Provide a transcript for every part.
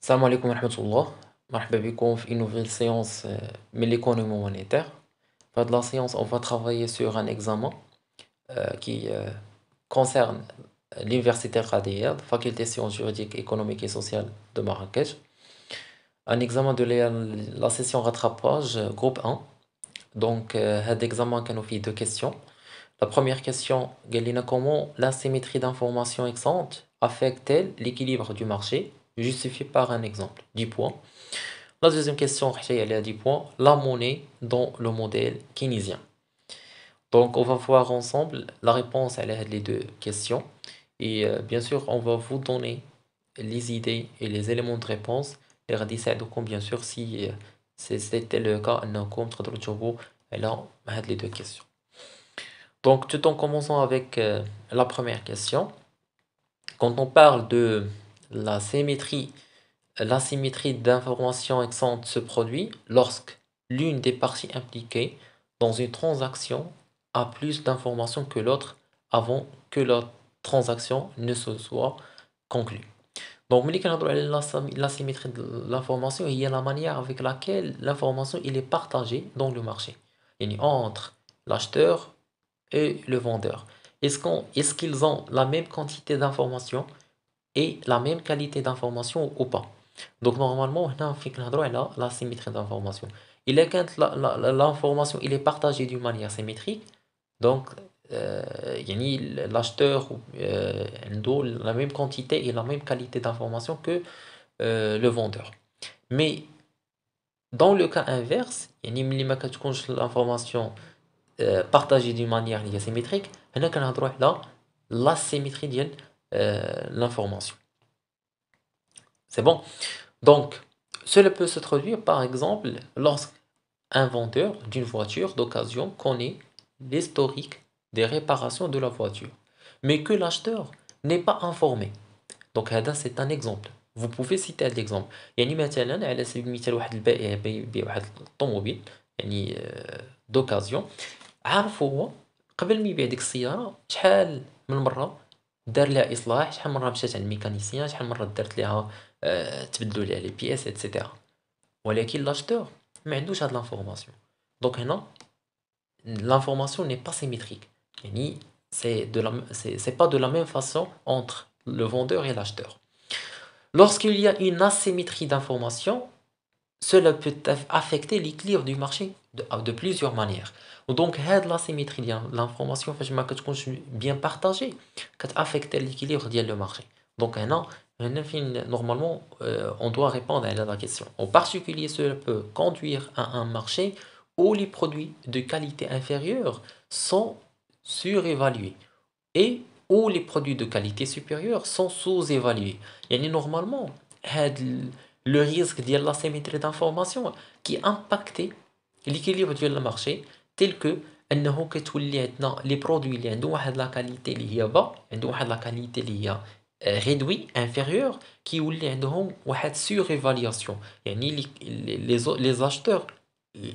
Salam alaikum wa rahmatullah. Marhaba bikoum في une nouvelle séance de l'économie monétaire. Dans la séance, on va travailler sur un examen qui concerne l'Université Al faculté de sciences juridiques, économiques et sociales de Marrakech. Un examen de la session rattrapage groupe 1. Donc, cet examen a fait deux questions. La première question, comment l'asymétrie d'information ex-ante affecte-t-elle l'équilibre du marché, justifié par un exemple, 10 points. La deuxième question, elle est à 10 points, la monnaie dans le modèle keynésien. Donc, on va voir ensemble la réponse à les deux questions. Et bien sûr, on va vous donner les idées et les éléments de réponse. Et radis donc bien sûr, si c'était le cas, on contre le jobo, et là, on a les deux questions. Donc, tout en commençant avec la première question, quand on parle de la symétrie, l'asymétrie d'information ex-ante se produit lorsque l'une des parties impliquées dans une transaction a plus d'informations que l'autre avant que la transaction ne se soit conclue. Donc, ملي كنهضروا على l'asymétrie de l'information, il y a la manière avec laquelle l'information il est partagée dans le marché. يعني entre l'acheteur et le vendeur. Est-ce qu'ils ont la même quantité d'informations et la même qualité d'information ou pas? Donc normalement, on a la symétrie d'information. Il est quand l'information il est partagée d'une manière symétrique, donc يعني l'acheteur عنده la même quantité et la même qualité d'information que le vendeur. Mais dans le cas inverse, يعني ملي ما كتكونش l'information partagée d'une manière اللي هي symétrique, هنا كنهضروا على l'asymétrie ديال l'information. C'est bon? Donc, cela peut se traduire par exemple lorsqu'un vendeur d'une voiture d'occasion connaît l'historique des réparations de la voiture, mais que l'acheteur n'est pas informé. Donc, هذا c'est un exemple. Vous pouvez citer l'exemple. يعني مثلا على سبيل المثال واحد البائع يبيع واحد الطوموبيل يعني d'occasion عارف هو قبل ما يبيع ديك السيارة شحال من مرة دار لها إصلاح، شحال من مرة مشات عند الميكانيسيان، شحال من مرة دارت لها تبدلوا لها لي بياس إتسيتيرا. ولكن لاشتور ما عندوش هاد لانفورماسيون. دونك هنا l'information n'est pas symétrique. يعني c'est pas de la même façon entre le vendeur et l'acheteur. Lorsqu'il y a une asymétrie d'information, cela peut affecter l'équilibre du marché de plusieurs manières. Donc, l'asymétrie de l'information, bien partagée, affecte l'équilibre du marché. Donc, normalement, on doit répondre à la question. En particulier, cela peut conduire à un marché où les produits de qualité inférieure sont surévalués et où les produits de qualité supérieure sont sous-évalués. Et normalement, le risque de l'asymétrie d'information qui impacte l'équilibre du marché tel que انه كتولي عندنا لي برودوي اللي عندهم واحد لا كاليتي اللي هي با عندهم واحد لا كاليتي اللي هي réduit inférieur كيولي عندهم واحد سور ايفالياسيون يعني les acheteurs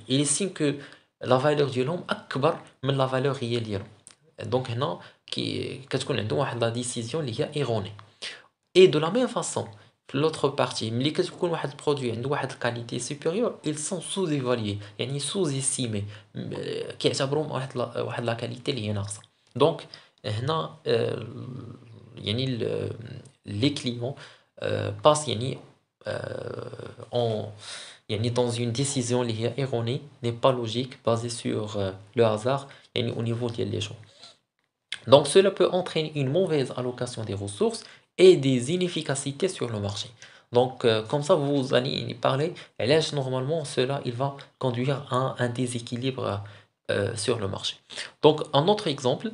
ils estiment que la valeur ديالهم اكبر من la valeur réelle ديالهم. Donc هنا كتكون عندهم واحد لا ديسيزيون اللي هي ايروني. Et de la même façon, l'autre partie, ملي كتكون واحد البرودوي عنده واحد الكاليتي سوبيريور, ils sont sous-évalués, يعني sous-estimés, كيعتبروهم واحد لا كاليتي اللي هي ناقصة. Donc هنا يعني les clients passent يعني يعني dans une décision اللي هي erronée, n'est pas logique, basée sur le hasard, يعني au niveau ديال les gens. Donc cela peut entraîner une mauvaise allocation des ressources et des inefficacités sur le marché. Donc comme ça vous allez y parler, et là normalement cela il va conduire à un déséquilibre sur le marché. Donc un autre exemple,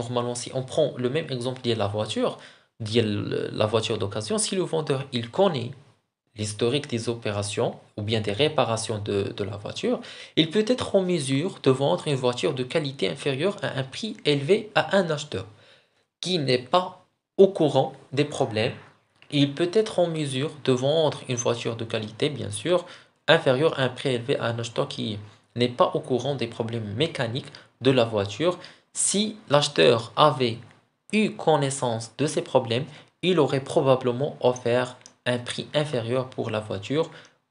normalement si on prend le même exemple de la voiture d'occasion, si le vendeur il connaît l'historique des opérations ou bien des réparations de la voiture, il peut être en mesure de vendre une voiture de qualité inférieure à un prix élevé à un acheteur qui n'est pas au courant des problèmes. Il peut être en mesure de vendre une voiture de qualité, bien sûr, inférieure à un prix élevé à un acheteur qui n'est pas au courant des problèmes mécaniques de la voiture. Si l'acheteur avait eu connaissance de ces problèmes, il aurait probablement offert un prix inférieur pour la voiture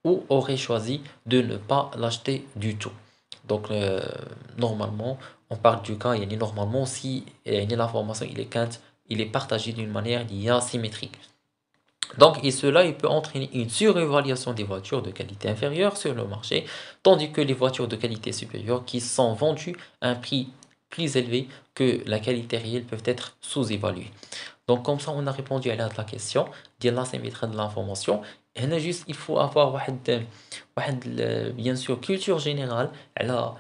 ou aurait choisi de ne pas l'acheter du tout. Donc, normalement, on parle du cas, normalement, si l'information il est partagé d'une manière asymétrique. Donc, et cela, il peut entraîner une surévaluation des voitures de qualité inférieure sur le marché, tandis que les voitures de qualité supérieure qui sont vendues à un prix plus élevé que la qualité réelle peuvent être sous-évaluées. Donc, comme ça, on a répondu à la question de l'asymétrie de l'information. Et là, juste, il faut avoir bien sûr culture générale على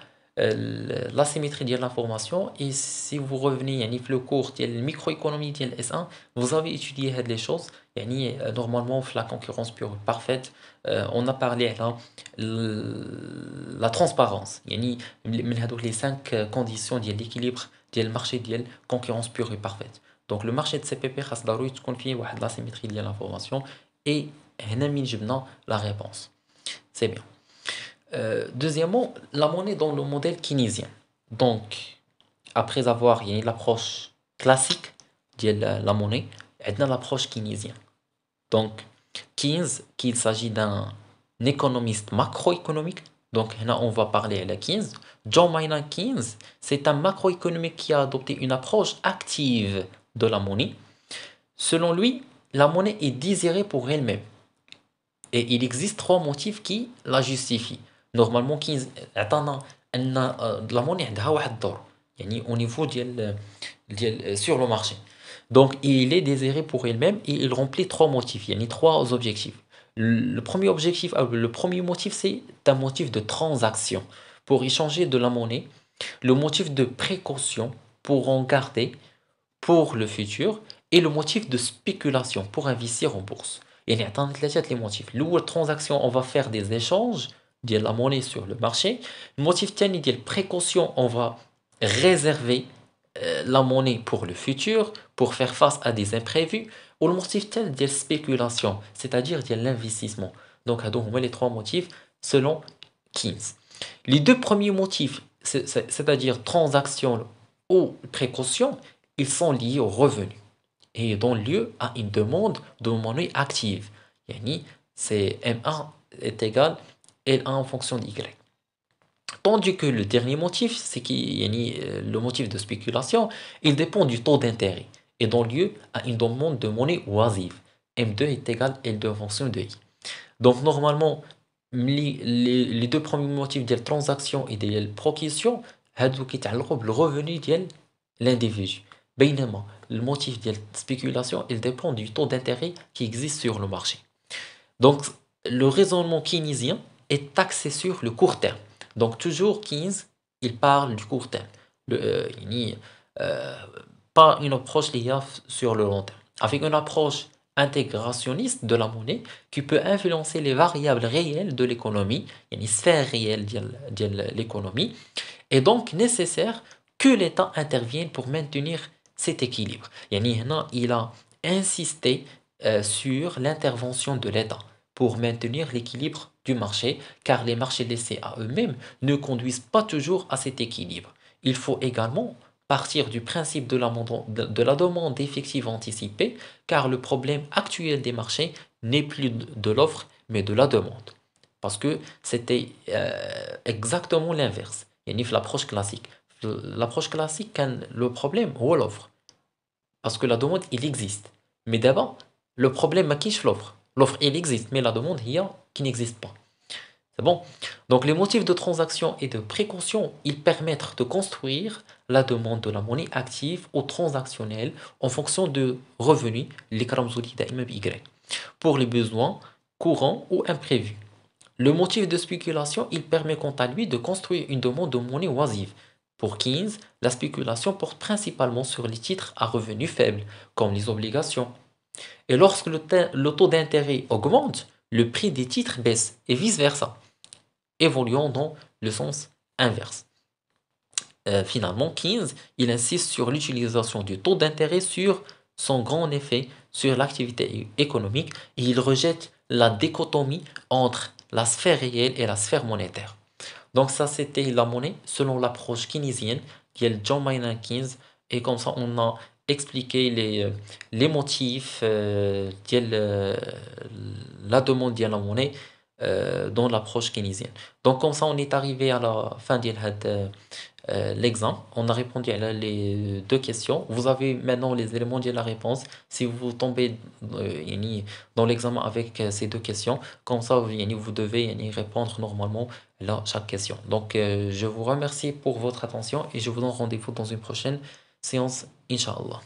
l'asymétrie de l'information. Et si vous revenez le cours de la microéconomie de S1, vous avez étudié les choses. Normalement, la concurrence pure parfaite, on a parlé là la transparence. Les 5 conditions de l'équilibre du marché de la concurrence pure et parfaite. Donc le marché de CPP خاص ضروري تكون فيه واحد l'asymétrie de l'information et هنا من جبنا la réponse. C'est bien. Deuxièmement, la monnaie dans le modèle keynésien. Donc, après avoir l'approche classique de la monnaie, on a l'approche keynésienne. Donc, Keynes, qu'il s'agit d'un économiste macroéconomique. Donc, là, on va parler à la Keynes. John Maynard Keynes, c'est un macroéconomique qui a adopté une approche active de la monnaie. Selon lui, la monnaie est désirée pour elle-même. Et il existe 3 motifs qui la justifient. Normalement, Keynes عطانا أن la monnaie عندها واحد الدور au niveau sur le marché. Donc, il est désiré pour elle-même et il remplit 3 motifs, 3 objectifs. Le premier objectif, le premier motif, c'est un motif de transaction pour échanger de la monnaie. Le motif de précaution pour en garder pour le futur et le motif de spéculation pour investir en bourse. يعني عطانا les motifs. La transaction, on va faire des échanges de la monnaie sur le marché. Le motif الثاني ديال précaution, on va réserver la monnaie pour le futur pour faire face à des imprévus. Ou le motif tel de spéculation, c'est-à-dire de l'investissement. Donc, on met les 3 motifs selon Keynes. Les 2 premiers motifs, c'est-à-dire transaction ou précaution, ils sont liés au revenu et donnent lieu à une demande de monnaie active. C'est M1 est égal L1 en fonction de Y. Tandis que le dernier motif, c'est le motif de spéculation, il dépend du taux d'intérêt et donne lieu à une demande de monnaie oisive. M2 est égal L2 en fonction de I. Donc normalement, les 2 premiers motifs de transaction et de précaution, هادو كيتعلقوا بالرevenu ديال l'individu. بينما le motif de spéculation, il dépend du taux d'intérêt qui existe sur le marché. Donc le raisonnement keynésien est axé sur le court terme. Donc toujours Keynes, il parle du court terme. Pas une approche liée sur le long terme. Avec une approche intégrationniste de la monnaie qui peut influencer les variables réelles de l'économie, une sphère réelle de l'économie, est donc nécessaire que l'État intervienne pour maintenir cet équilibre. Il a insisté sur l'intervention de l'État pour maintenir l'équilibre du marché, car les marchés laissés à eux-mêmes ne conduisent pas toujours à cet équilibre. Il faut également partir du principe de la demande effective anticipée, car le problème actuel des marchés n'est plus de l'offre, mais de la demande. Parce que c'était exactement l'inverse. L'approche classique. L'approche classique, le problème, c'est l'offre. Parce que la demande, il existe. Mais d'abord, le problème, c'est l'offre. L'offre, il existe, mais la demande, il y a qui n'existe pas. C'est bon? Donc, les motifs de transaction et de précaution, ils permettent de construire la demande de la monnaie active ou transactionnelle en fonction de revenus, les Y, pour les besoins courants ou imprévus. Le motif de spéculation, il permet quant à lui de construire une demande de monnaie oisive. Pour Keynes, la spéculation porte principalement sur les titres à revenus faibles, comme les obligations. Et lorsque le taux d'intérêt augmente, le prix des titres baisse, et vice-versa, évoluant dans le sens inverse. Finalement, Keynes, il insiste sur l'utilisation du taux d'intérêt sur son grand effet sur l'activité économique et il rejette la dichotomie entre la sphère réelle et la sphère monétaire. Donc ça, c'était la monnaie selon l'approche keynésienne qui est John Maynard Keynes. Et comme ça, on a expliquer les motifs ديال la demande ديال la monnaie dans l'approche keynésienne. Donc comme ça, on est arrivé à la fin de l'exemple. On a répondu à les deux questions. Vous avez maintenant les éléments de la réponse. Si vous tombez يعني dans l'examen avec ces deux questions, comme ça, يعني vous devez يعني répondre normalement à chaque question. Donc, je vous remercie pour votre attention et je vous donne rendez-vous dans une prochaine séance, Inch'Allah.